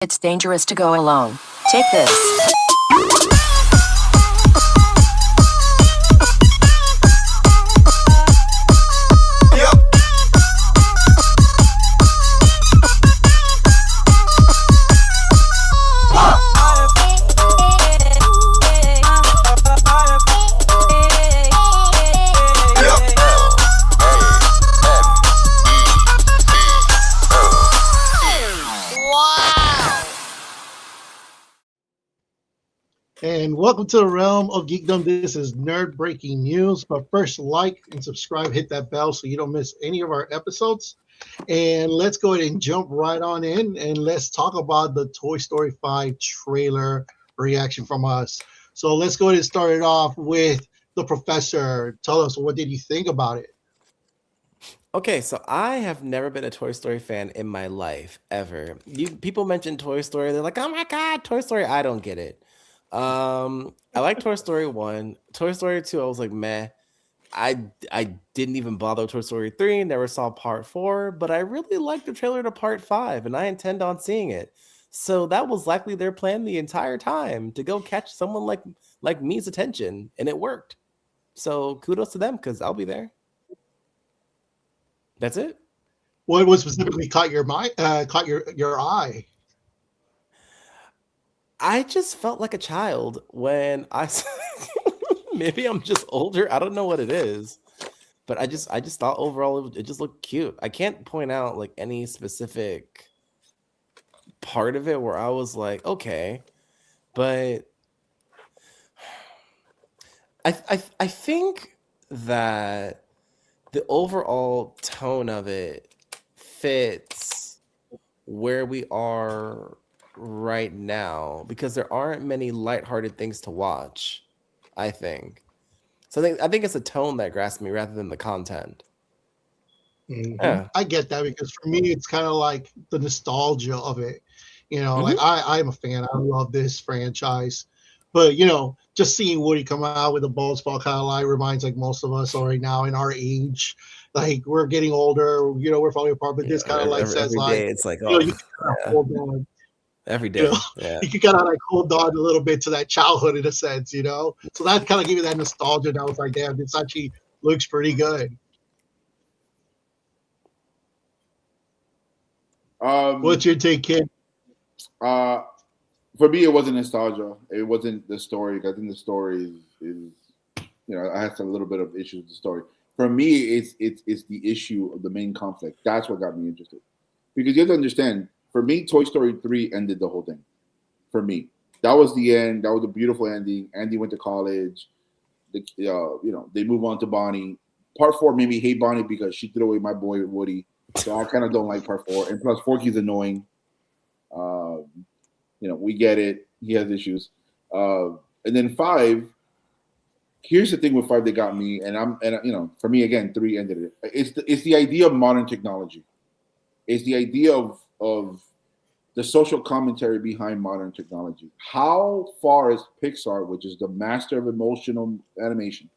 It's dangerous to go alone. Take this. And welcome to the realm of geekdom. This is nerd breaking news. But first, like and subscribe, hit that bell so you don't miss any of our episodes. And let's go ahead and jump right on in and let's talk about the Toy Story 5 trailer reaction from us. So let's go ahead and start it off with the professor. Tell us, what did you think about it? Okay, so I have never been a Toy Story fan in my life ever. People mention Toy Story, they're like, "Oh my god, Toy Story!" I don't get it. I like Toy Story 1. Toy Story 2, I was like, meh. I didn't even bother with Toy Story 3, never saw part 4, but I really liked the trailer to part 5, and I intend on seeing it. So that was likely their plan the entire time, to go catch someone like me's attention, and it worked. So kudos to them, because I'll be there. That's it. What was specifically caught your mind? Caught your eye? I just felt like a child when maybe I'm just older. I don't know what it is, but I just thought overall it just looked cute. I can't point out like any specific part of it where I was like, okay, but I think that the overall tone of it fits where we are right now because there aren't many lighthearted things to watch, I think. So I think it's a tone that grasps me rather than the content. Yeah. I get that because for me, it's kind of like the nostalgia of it. Like Hmm. I'm a fan. I love this franchise, but just seeing Woody come out with a bald spot kind of like reminds like most of us right now in our age, like we're getting older. We're falling apart. But this kind of like says Every like, day it's like, oh, you can kind of yeah, hold on. every You know, day. Yeah. you can kind of like hold on a little bit to that childhood in a sense. So that kind of give you that nostalgia. And I was like, damn, this actually looks pretty good. Um, What's your take, kid? uh, for me, it wasn't nostalgia. It wasn't the story. I think the story is I had a little bit of issues with the story. For me, it's the issue of the main conflict. That's what got me interested. Because you have to understand, for me, Toy Story 3 ended the whole thing. For me, that was the end. That was a beautiful ending. Andy went to college. They move on to Bonnie. Part 4 made me hate Bonnie because she threw away my boy Woody. So I kind of don't like part 4. And plus, Forky's annoying. Um, we get it. He has issues. And then 5. Here's the thing with 5 that got me, and for me again, 3 ended it. It's the idea of modern technology. It's the idea of the social commentary behind modern technology. How far is Pixar, which is the master of emotional animation,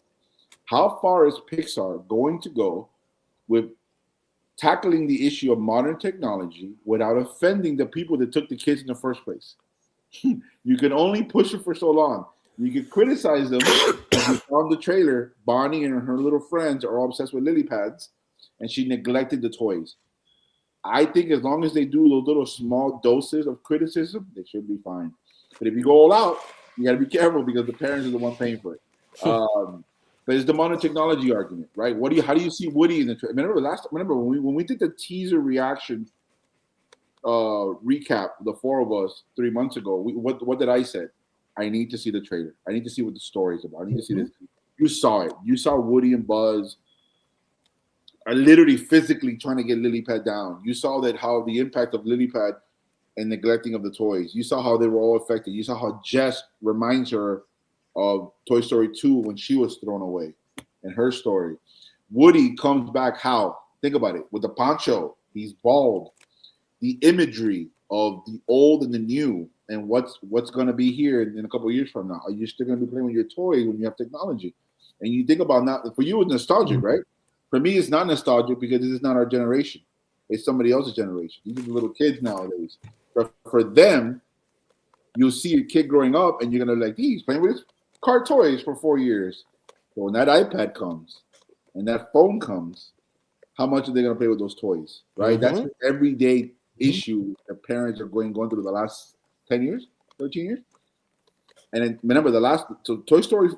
how far is Pixar going to go with tackling the issue of modern technology without offending the people that took the kids in the first place? You can only push it for so long. You can criticize them. As you saw in the trailer, Bonnie and her little friends are all obsessed with lily pads, and she neglected the toys. I think as long as they do those little small doses of criticism, they should be fine. But if you go all out, you got to be careful because the parents are the one paying for it. But it's the modern technology argument, right? How do you see Woody in the trailer? Remember when we did the teaser reaction recap, the 4 of us 3 months ago. What did I say? I need to see the trailer. I need to see what the story is about. I need to see this. You saw it. You saw Woody and Buzz are literally physically trying to get Lilypad down. You saw that how the impact of Lilypad and neglecting of the toys. You saw how they were all affected. You saw how Jess reminds her of Toy Story 2 when she was thrown away and her story. Woody comes back how? Think about it. With the poncho, he's bald. The imagery of the old and the new and what's going to be here in a couple of years from now. Are you still going to be playing with your toys when you have technology? And you think about now, for you, it's nostalgic, right? For me, it's not nostalgic because this is not our generation. It's somebody else's generation. These are the little kids nowadays. But for them, you'll see your kid growing up, and you're gonna be like, he's playing with his car toys for 4 years. So when that iPad comes and that phone comes, how much are they gonna play with those toys? Right? That's an everyday issue that parents are going through the last 10 years, 13 years. And then remember so Toy Story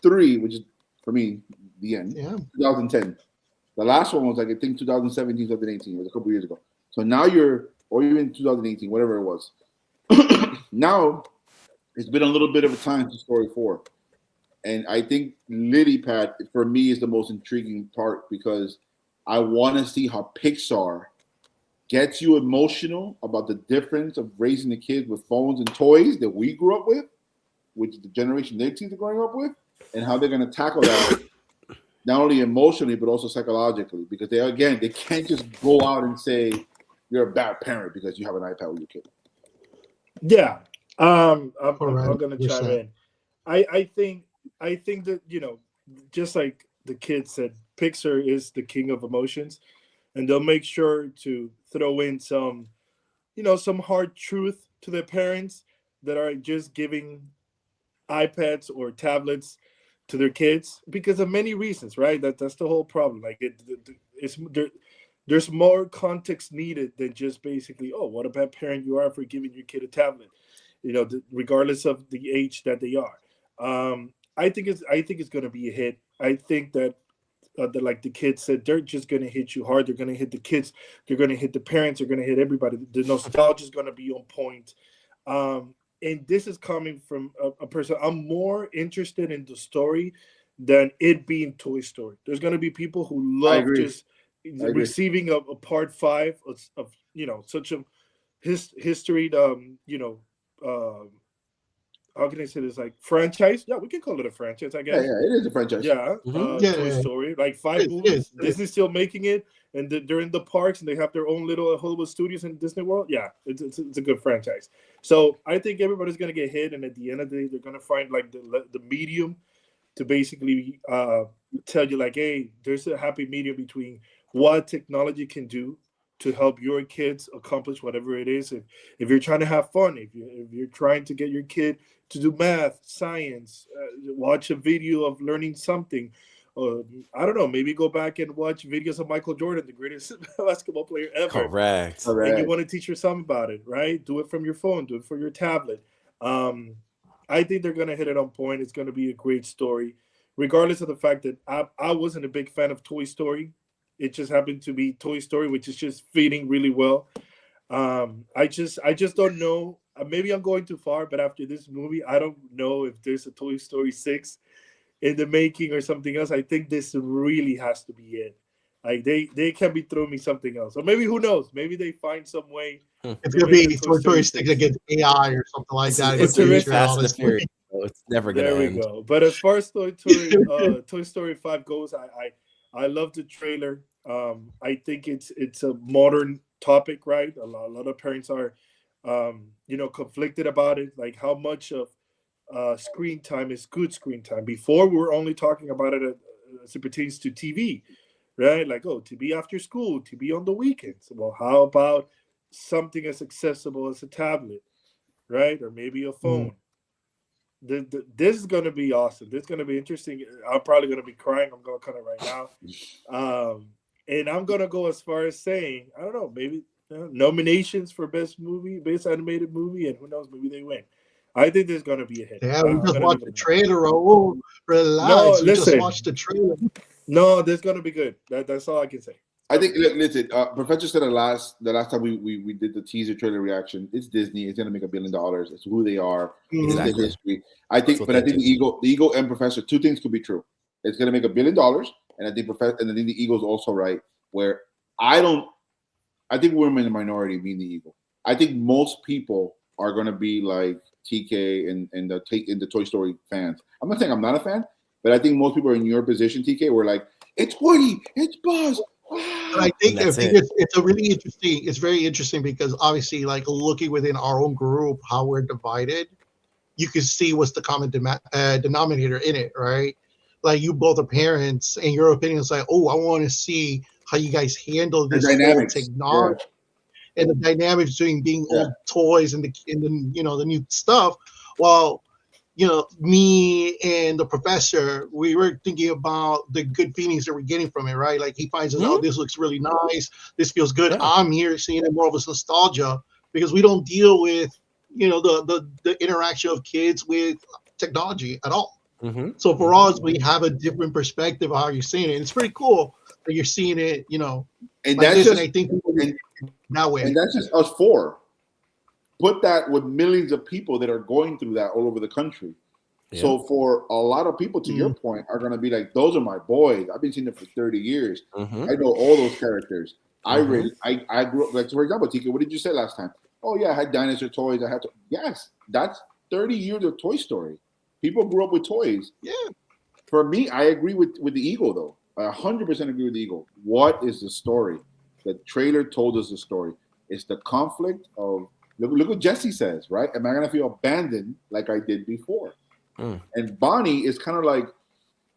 3, which is for me the end, 2010. The last one was like I think 2017, 2018, it was a couple years ago. So now or even 2018, whatever it was. Now it's been a little bit of a time to Story 4. And I think Lily Pad for me is the most intriguing part because I want to see how Pixar gets you emotional about the difference of raising the kids with phones and toys that we grew up with, which the generation their teens are growing up with, and how they're going to tackle that not only emotionally but also psychologically. Because they can't just go out and say you're a bad parent because you have an iPad with your kid. Yeah, I'm going to chime in. I think that just like the kid said, Pixar is the king of emotions, and they'll make sure to throw in some hard truth to their parents that are just giving iPads or tablets to their kids because of many reasons, right? That's the whole problem. Like it's there's more context needed than just basically, oh, what a bad parent you are for giving your kid a tablet, regardless of the age that they are. I think it's going to be a hit. I think that like the kids said, they're just going to hit you hard. They're going to hit the kids. They're going to hit the parents. They're going to hit everybody. The nostalgia is going to be on point. And this is coming from a person. I'm more interested in the story than it being Toy Story. There's going to be people who love just receiving a part 5 of such a history. How can I say this? Like franchise? Yeah, we can call it a franchise, I guess. Yeah, it is a franchise. Yeah, Toy Story, like 5 movies. Disney's still making it, and they're in the parks, and they have their own little Hollywood studios in Disney World. Yeah, it's a good franchise. So I think everybody's gonna get hit, and at the end of the day, they're gonna find like the medium to basically tell you like, hey, there's a happy medium between what technology can do to help your kids accomplish whatever it is. If you're trying to have fun, if you're trying to get your kid to do math, science, watch a video of learning something, I don't know, maybe go back and watch videos of Michael Jordan, the greatest basketball player ever. Correct. And you want to teach your son about it, right? Do it from your phone, do it for your tablet. I think they're going to hit it on point. It's going to be a great story, regardless of the fact that I wasn't a big fan of Toy Story. It just happened to be Toy Story, which is just fitting really well. I just don't know. Maybe I'm going too far, but after this movie, I don't know if there's a Toy Story 6 in the making or something else. I think this really has to be it. Like they can be throwing me something else, or maybe who knows? Maybe they find some way. It's gonna be Toy Story 6 against AI or something like that. It's a Fast and the Furious. It's never gonna end. There we go. But as far as Toy Story 5 goes, I love the trailer. I think it's a modern topic, right? A lot of parents are, conflicted about it. Like how much of screen time is good screen time. Before we were only talking about it as it pertains to TV, right? Like, oh, TV after school, TV on the weekends. Well, how about something as accessible as a tablet, right? Or maybe a phone. This is going to be awesome. This is going to be interesting. I'm probably going to be crying. I'm going to cut it right now. And I'm going to go as far as saying, I don't know, maybe nominations for best movie, best animated movie, and who knows, maybe they win. I think there's going to be a hit. Yeah, we just watched the trailer. Oh, relax. No, we just watched the trailer. No, this is going to be good. That's all I can say. I think, listen, Professor said the last time we did the teaser trailer reaction, it's Disney. It's going to make $1 billion. It's who they are. Exactly. It's their history. I think the ego and Professor, two things could be true. It's going to make $1 billion, and I think the ego's also right. Where I think we're in the minority being the ego. I think most people are going to be like TK and the Toy Story fans. I'm not saying I'm not a fan, but I think most people are in your position, TK. We're like, it's Woody, it's Buzz. But I think it's a really interesting. It's very interesting because obviously, like looking within our own group, how we're divided, you can see what's the common denominator in it, right? Like you both are parents, and your opinion is like, oh, I want to see how you guys handle this whole technology. and the dynamics between being old toys and the the new stuff. While me and the professor, we were thinking about the good feelings that we're getting from it, right? Like he finds us, oh, this looks really nice. This feels good. Yeah. I'm here seeing it more of a nostalgia because we don't deal with, the interaction of kids with technology at all. So for us, we have a different perspective of how you're seeing it. And it's pretty cool that you're seeing it, and like that's this, just, and I think that way. And that's just us four. Put that with millions of people that are going through that all over the country. Yeah. So for a lot of people, to your point, are going to be like, those are my boys. I've been seeing them for 30 years. I know all those characters. I grew up, like, for example, Tika, what did you say last time? Oh, yeah, I had dinosaur toys. Yes, that's 30 years of Toy Story. People grew up with toys. Yeah. For me, I agree with the Eagle, though. I 100% agree with the Eagle. What is the story? The trailer told us the story. It's the conflict of, look what Jesse says, right? Am I going to feel abandoned like I did before? And Bonnie is kind of like,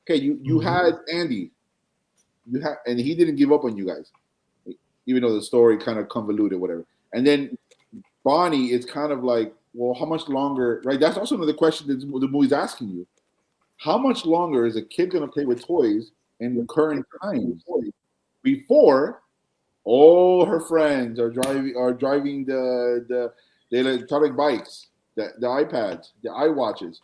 okay, you had Andy, and he didn't give up on you guys, even though the story kind of convoluted, whatever. And then Bonnie is kind of like, well, how much longer, right? That's also another question that the movie's asking you. How much longer is a kid going to play with toys in the current times before all her friends are driving the electronic bikes, the iPads, the iWatches?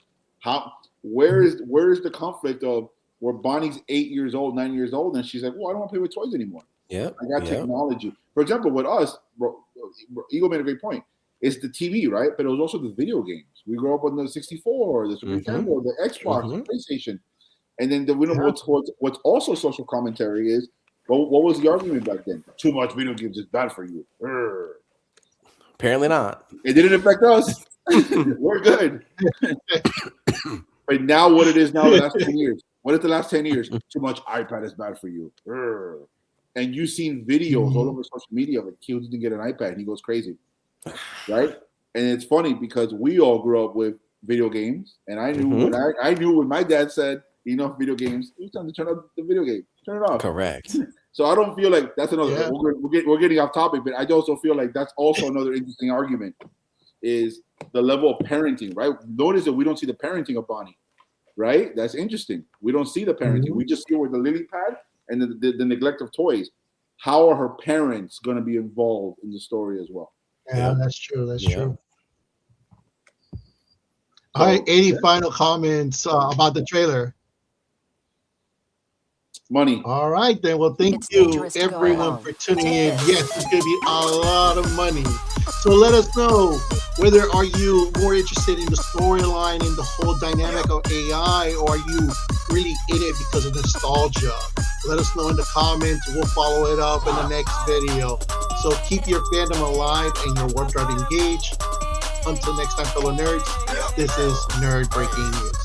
Where is the conflict of where Bonnie's 8 years old, 9 years old, and she's like, well, I don't want to play with toys anymore. Yeah, I got technology. For example, with us, Eagle made a great point. It's the TV, right? But it was also the video games. We grew up on the 64, the Super Nintendo, the Xbox, the PlayStation. And then what's also social commentary is, what was the argument back then? Too much video games is bad for you. Apparently not. It didn't affect us. We're good. But now what it is now the last 10 years. What is the last 10 years? Too much iPad is bad for you. And you've seen videos all over social media of a kid who didn't get an iPad and he goes crazy. Right? And it's funny because we all grew up with video games. And I knew I knew when my dad said, video games, it was time to turn off the video game. Turn it off. Correct. So I don't feel like that's another. Yeah. We're getting off topic, but I also feel like that's also another interesting argument. Is the level of parenting, right? Notice that we don't see the parenting of Bonnie, right? That's interesting. We don't see the parenting. We just see her with the lily pad and the neglect of toys. How are her parents going to be involved in the story as well? Yeah, that's true. That's true. All right, 80 final comments about the trailer. Money. All right, then. Well, thank you, everyone, for tuning in. Yes, it's going to be a lot of money. So let us know whether are you more interested in the storyline and the whole dynamic of AI, or are you really in it because of nostalgia? Let us know in the comments. We'll follow it up in the next video. So keep your fandom alive and your warp drive engaged. Until next time, fellow nerds, this is Nerd Breaking News.